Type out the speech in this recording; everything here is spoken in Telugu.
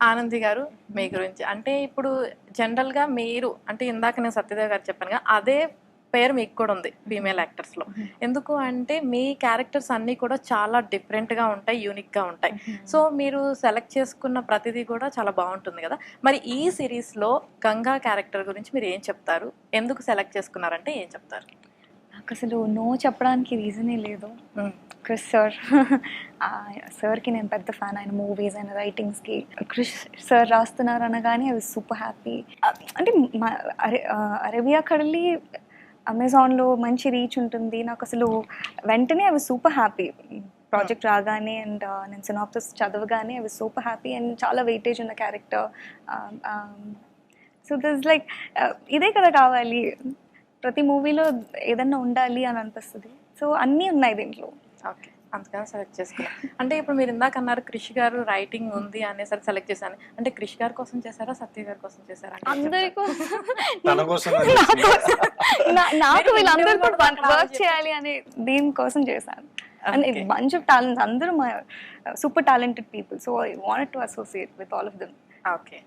ఆనంది గారు మీ గురించి అంటే ఇప్పుడు జనరల్గా మీరు అంటే ఇందాక నేను సత్యదేవ్ గారు చెప్పాను కదా అదే పేరు మీకు కూడా ఉంది ఫీమేల్ యాక్టర్స్లో. ఎందుకు అంటే మీ క్యారెక్టర్స్ అన్నీ కూడా చాలా డిఫరెంట్గా ఉంటాయి, యూనిక్గా ఉంటాయి. సో మీరు సెలెక్ట్ చేసుకున్న ప్రతిదీ కూడా చాలా బాగుంటుంది కదా. మరి ఈ సిరీస్లో గంగా క్యారెక్టర్ గురించి మీరు ఏం చెప్తారు, ఎందుకు సెలెక్ట్ చేసుకున్నారంటే ఏం చెప్తారు? నాకు అసలు నో చెప్పడానికి రీజనే లేదు. క్రిష్ సార్, సార్కి నేను పెద్ద ఫ్యాన్. ఆయన మూవీస్ ఆయన రైటింగ్స్కి. క్రిష్ సార్ రాస్తున్నారు అనగానే ఐ వాజ్ సూపర్ హ్యాపీ. అంటే అరేబియా కడలి అమెజాన్లో మంచి రీచ్ ఉంటుంది. నాకు అసలు వెంటనే I was super happy project రాగానే. అండ్ నేను సినాప్సిస్ చదవగానే I was super happy. And చాలా వెయిటేజ్ ఉన్న క్యారెక్టర్. సో దిస్ లైక్ ఇదే కదా కావాలి, ప్రతి మూవీలో ఏదన్నా ఉండాలి అని అనిపిస్తుంది. సో అన్నీ ఉన్నాయి దీంట్లో. ఓకే, అందుకని సెలెక్ట్ చేసుకున్నాను. అంటే ఇప్పుడు మీరు ఇందాక అన్నారు క్రిష్ గారు రైటింగ్ ఉంది అనేసరికి సెలెక్ట్ చేశాను అంటే క్రిష్ గారి కోసం చేశారా, సత్య గారి కోసం చేశారా? అందరి తన కోసం నాకు వీళ్ళందరితో వర్క్ చేయాలి అనే దీనికోసం చేశాను. అండ్ బంచ్ ఆఫ్ టాలెంట్స్, అందరూ super talented people. So I wanted to associate with all of them. Okay,